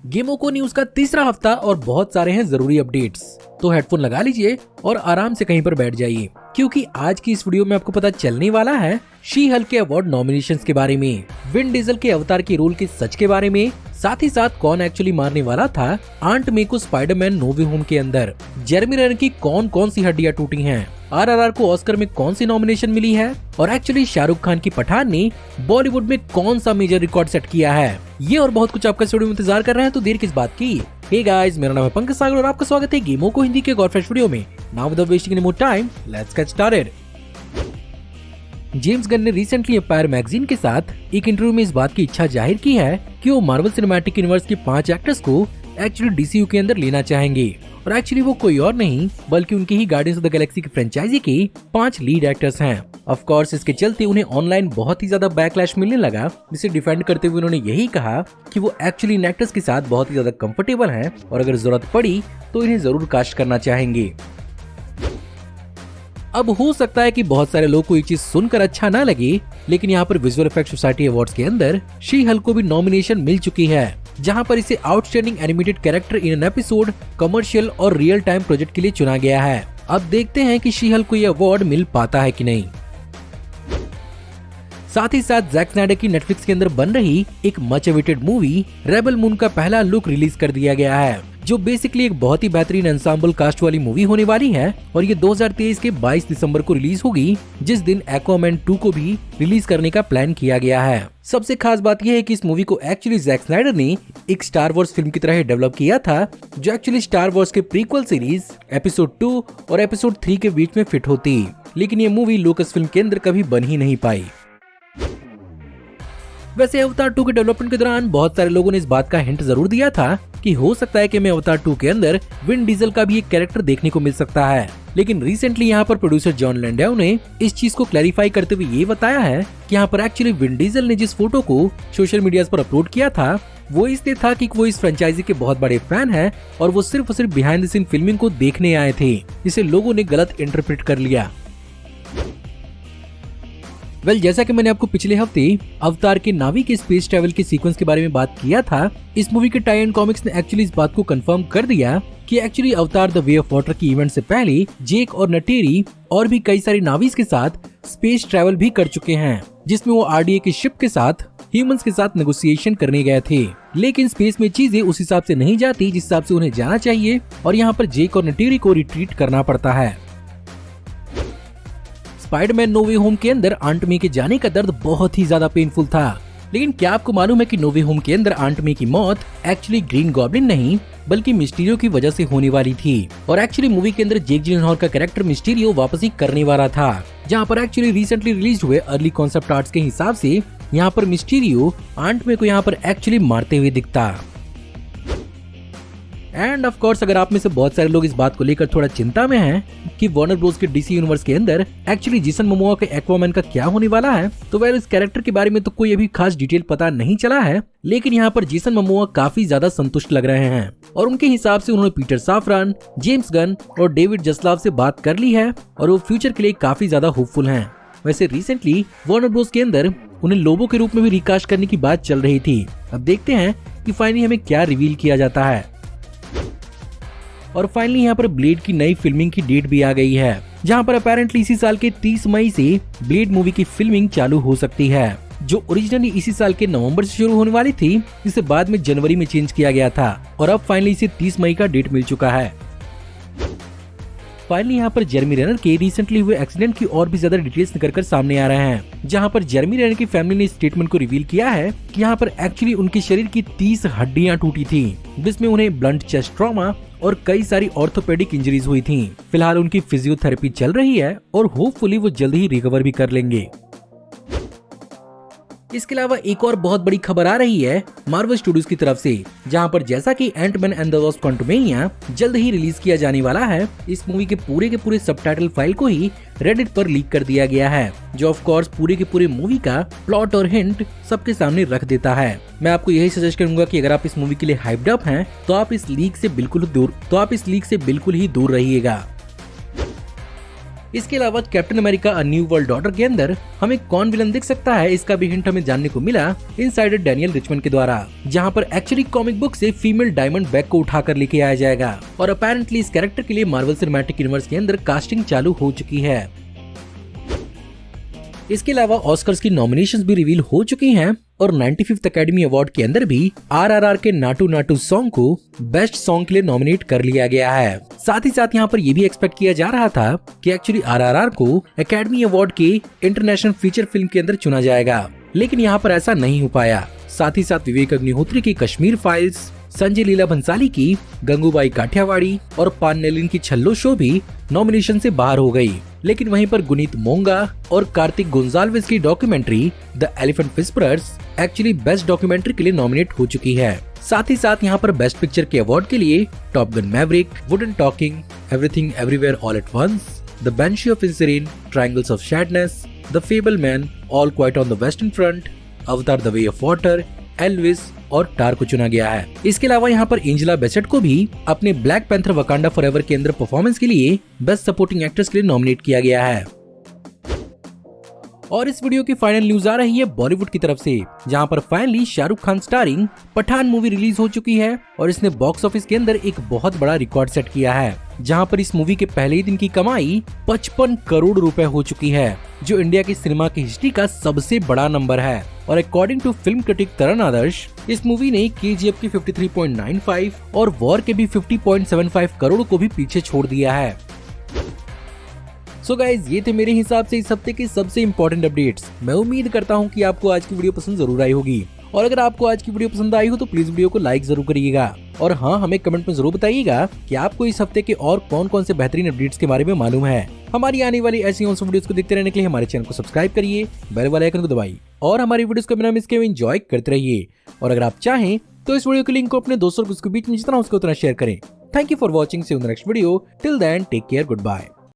गेमों को न्यूज का तीसरा हफ्ता और बहुत सारे हैं जरूरी अपडेट्स। तो हेडफोन लगा लीजिए और आराम से कहीं पर बैठ जाइए, क्योंकि आज की इस वीडियो में आपको पता चलने वाला है शी हल्क के अवार्ड नॉमिनेशंस के बारे में, विन डीजल के अवतार के रोल के सच के बारे में, साथ ही साथ कौन एक्चुअली मारने वाला था आंट मे को स्पाइडरमैन नो वे होम के अंदर, जेरेमी रेनर की कौन कौन सी हड्डियां टूटी हैं, RRR को ऑस्कर में कौन सी नॉमिनेशन मिली है और एक्चुअली शाहरुख खान की पठान ने बॉलीवुड में कौन सा मेजर रिकॉर्ड सेट किया है। ये और बहुत कुछ आपका स्टूडियो में इंतजार कर रहे हैं, तो देर किस बात की। हे गाइस, मेरा नाम है पंकज सागर और आपका स्वागत है गेमों को हिंदी के एक और फ्रेश वीडियो में। Now without wasting any more time, let's get started. James Gunn ने रिसेंटली एम्पायर मैगजीन के साथ एक इंटरव्यू में इस बात की इच्छा जाहिर की है कि वो मार्वल सिनेमैटिक यूनिवर्स के 5 एक्टर्स को एक्चुअली DCU के अंदर लेना चाहेंगे, और एक्चुअली वो कोई और नहीं बल्कि उनकी ही गार्डियंस ऑफ द गैलेक्सी की फ्रेंचाइजी के 5 लीड एक्टर्स हैं। ऑफ कोर्स इसके चलते उन्हें ऑनलाइन बहुत ही ज्यादा बैकलैश मिलने लगा, जिसे डिफेंड करते हुए उन्होंने यही कहा कि वो एक्चुअली इन एक्टर्स के साथ बहुत ही ज्यादा कंफर्टेबल हैं और अगर जरूरत पड़ी तो इन्हें जरूर कास्ट करना चाहेंगे। अब हो सकता है कि बहुत सारे लोगों को ये चीज सुनकर अच्छा ना लगे, लेकिन यहाँ पर विजुअल इफेक्ट सोसाइटी अवार्ड्स के अंदर शी हल्क को भी नॉमिनेशन मिल चुकी है, जहाँ पर इसे outstanding animated character in an episode, commercial और रियल टाइम प्रोजेक्ट के लिए चुना गया है। अब देखते हैं कि शी हल्क को यह अवार्ड मिल पाता है कि नहीं। साथ ही साथ जैक स्नाइडर की नेटफ्लिक्स के अंदर बन रही एक much awaited movie rebel moon का पहला लुक रिलीज कर दिया गया है, जो बेसिकली एक बहुत ही बेहतरीन एंसेम्बल कास्ट वाली मूवी होने वाली है और ये 2023 के 22 दिसंबर को रिलीज होगी, जिस दिन एक्वामैन 2 को भी रिलीज करने का प्लान किया गया है। सबसे खास बात यह है कि इस मूवी को एक्चुअली जैक स्नाइडर ने एक स्टार वॉर्स फिल्म की तरह डेवलप किया था, जो एक्चुअली स्टार वॉर्स के प्रीक्वल सीरीज एपिसोड 2 और एपिसोड 3 के बीच में फिट होती, लेकिन ये मूवी लूकास फिल्म के अंदर कभी बन ही नहीं पाई। वैसे अवतार 2 के डेवलपमेंट के दौरान बहुत सारे लोगों ने इस बात का हिंट जरूर दिया था कि हो सकता है कि हमें अवतार 2 के अंदर विन डीजल का भी एक कैरेक्टर देखने को मिल सकता है, लेकिन रिसेंटली यहाँ पर प्रोड्यूसर जॉन लैंडौ ने इस चीज को क्लैरिफाई करते हुए ये बताया है कि यहाँ पर एक्चुअली विन डीजल ने जिस फोटो को सोशल मीडिया पर अपलोड किया था वो इसलिए था कि वो इस फ्रेंचाइजी के बहुत बड़े फैन हैं और वो सिर्फ बिहाइंड द सीन फिल्मिंग को देखने आए थे, जिसे लोगों ने गलत इंटरप्रेट कर लिया। जैसा कि मैंने आपको पिछले हफ्ते अवतार के नावी के स्पेस ट्रैवल के सीक्वेंस के बारे में बात किया था, इस मूवी के टाई एंड कॉमिक्स ने एक्चुअली इस बात को कंफर्म कर दिया कि एक्चुअली अवतार द वे ऑफ वाटर की इवेंट से पहले जेक और नटेरी और भी कई सारी नावीज के साथ स्पेस ट्रैवल भी कर चुके हैं, जिसमें वो RDA की शिप के साथ ह्यूमंस के साथ नेगोशिएशन करने गए थे, लेकिन स्पेस में चीजें उस हिसाब से नहीं जाती जिस हिसाब से उन्हें जाना चाहिए और यहाँ पर जेक और नटेरी को रिट्रीट करना पड़ता है। स्पाइडरमैन नो वे होम के अंदर आंट मे के जाने का दर्द बहुत ही ज्यादा पेनफुल था, लेकिन क्या आपको मालूम है कि नो वे होम के अंदर आंट मे की मौत एक्चुअली ग्रीन गॉब्लिन नहीं बल्कि मिस्टीरियो की वजह से होने वाली थी, और एक्चुअली मूवी के अंदर जेक जिलेनहॉल का कैरेक्टर मिस्टीरियो वापसी करने वाला था, जहां पर एक्चुअली रिसेंटली रिलीज हुए अर्ली कॉन्सेप्ट आर्ट्स के हिसाब से यहाँ पर मिस्टीरियो आंट मे को यहाँ पर एक्चुअली मारते हुए दिखता। एंड ऑफ कोर्स अगर आप में से बहुत सारे लोग इस बात को लेकर थोड़ा चिंता में हैं कि वार्नर ब्रोस के DC यूनिवर्स के अंदर एक्चुअली जेसन मोमोआ के एक्वामैन का क्या होने वाला है, तो इस कैरेक्टर के बारे में तो कोई अभी खास डिटेल पता नहीं चला है, लेकिन यहाँ पर जेसन मोमोआ काफी ज्यादा संतुष्ट लग रहे हैं और उनके हिसाब से उन्होंने पीटर साफरान, जेम्स गन और डेविड जसलाव से बात कर ली है और वो फ्यूचर के लिए काफी ज्यादा होपफुल हैं। वैसे रिसेंटली वार्नर ब्रोस के अंदर उन्हें लोबो के रूप में भी रिकास्ट करने की बात चल रही थी। अब देखते हैं कि फाइनली हमें क्या रिवील किया जाता है। और फाइनली यहाँ पर ब्लेड की नई फिल्मिंग की डेट भी आ गई है, जहाँ पर अपेरेंटली इसी साल के 30 मई से ब्लेड मूवी की फिल्मिंग चालू हो सकती है, जो ओरिजिनली इसी साल के नवंबर से शुरू होने वाली थी, जिसे बाद में जनवरी में चेंज किया गया था और अब फाइनली इसे 30 मई का डेट मिल चुका है। फाइनली यहाँ पर जेरेमी रेनर के रिसेंटली हुए एक्सीडेंट की और भी ज्यादा डिटेल्स निकल कर सामने आ रहे हैं, जहाँ पर जेरेमी रेनर की फैमिली ने स्टेटमेंट को रिवील किया है कि यहाँ पर एक्चुअली उनके शरीर की 30 हड्डियां टूटी थी, जिसमें उन्हें ब्लंट चेस्ट ट्रॉमा और कई सारी ऑर्थोपेडिक इंजरीज हुई थी। फिलहाल उनकी फिजियोथेरेपी चल रही है और होपफुली वो जल्द ही रिकवर भी कर लेंगे। इसके अलावा एक और बहुत बड़ी खबर आ रही है मार्वल स्टूडियोज की तरफ से, जहां पर जैसा कि Ant-Man and the wasp Quantumania जल्द ही रिलीज किया जाने वाला है, इस मूवी के पूरे सबटाइटल फाइल को ही रेडिट पर लीक कर दिया गया है, जो ऑफ कोर्स पूरे के पूरे मूवी का प्लॉट और हिंट सबके सामने रख देता है। मैं आपको यही सजेस्ट करूंगा कि अगर आप इस मूवी के लिए हाइप्ड अप हैं, तो आप इस लीक से बिल्कुल ही दूर रहिएगा। इसके अलावा captain America a new world order के अंदर हमें कौन विलन दिख सकता है, इसका भी हिंट हमें जानने को मिला इनसाइडर डैनियल रिचमंड के द्वारा, जहां पर एक्चुअली कॉमिक बुक से फीमेल डायमंड बैग को उठाकर लेके आया जाएगा और अपेरेंटली इस कैरेक्टर के लिए मार्वल सिनेमैटिक यूनिवर्स के अंदर कास्टिंग चालू हो चुकी है। इसके अलावा ऑस्कर्स की नॉमिनेशंस भी रिवील हो चुकी हैं और 95th अकेडमी अवार्ड के अंदर भी आरआरआर के नाटू नाटू सॉन्ग को बेस्ट सॉन्ग के लिए नॉमिनेट कर लिया गया है। साथ ही साथ यहाँ पर ये भी एक्सपेक्ट किया जा रहा था कि एक्चुअली आरआरआर को अकेडमी अवार्ड के इंटरनेशनल फीचर फिल्म के अंदर चुना जाएगा, लेकिन यहाँ पर ऐसा नहीं हो पाया। साथ ही साथ विवेक अग्निहोत्री की कश्मीर फाइल्स, संजय लीला भंसाली की गंगूबाई काठियावाड़ी और पान-नेलिन की छल्लो शो भी नॉमिनेशन से बाहर हो गई, लेकिन वहीं पर गुनीत मोंगा और कार्तिक गोंजाल्विस की documentary the elephant whisperers actually best documentary के लिए नॉमिनेट हो चुकी है। साथ ही साथ यहाँ पर बेस्ट पिक्चर के अवार्ड के लिए Top Gun Maverick, Women Talking, Everything Everywhere All at Once, The Banshee of Inisherin, Triangles of Sadness, The Fabelman, All Quiet on the Western Front, Avatar The Way of Water, Elvis और Tar को चुना गया है। इसके अलावा यहाँ पर Angela बेसेट को भी अपने ब्लैक पैंथर वकांडा फॉरएवर के अंदर परफॉर्मेंस के लिए बेस्ट सपोर्टिंग एक्ट्रेस के लिए नॉमिनेट किया गया है। और इस वीडियो की फाइनल न्यूज आ रही है बॉलीवुड की तरफ से, जहां पर finally Shahrukh Khan starring Pathaan movie release हो चुकी है और इसने बॉक्स ऑफिस के अंदर एक बहुत बड़ा रिकॉर्ड सेट किया है, जहां पर इस मूवी के पहले ही दिन की कमाई 55 करोड़ रुपए हो चुकी है, जो इंडिया की सिनेमा की हिस्ट्री का सबसे बड़ा नंबर है। और अकॉर्डिंग टू फिल्म क्रिटिक तरन आदर्श, इस मूवी ने केजीएफ की 53.95 और वॉर के भी 50.75 करोड़ को भी पीछे छोड़ दिया है। सो गाइज, ये थे मेरे हिसाब से इस हफ्ते के सबसे इम्पोर्टेंट अपडेट्स। मैं उम्मीद करता हूँ कि आपको आज की वीडियो पसंद जरूर आई होगी, और अगर आपको आज की वीडियो पसंद आई हो तो प्लीज वीडियो को लाइक जरूर करिएगा। और हाँ, हमें कमेंट में जरूर बताइएगा कि आपको इस हफ्ते के और कौन कौन से बेहतरीन अपडेट्स के बारे में मालूम है। हमारी आने वाली ऐसी और वीडियोस को देखते रहने के लिए हमारे चैनल को सब्सक्राइब करिए, बेल वाले आइकन को दबाइए और हमारी वीडियोस को बिना मिस किए एंजॉय करते रहिए। और अगर आप चाहें तो इस वीडियो के लिंक को अपने दोस्तों के बीच में जितना उसको उतना शेयर करें। Thank you for watching, see you in the next video. Till then take care, good bye.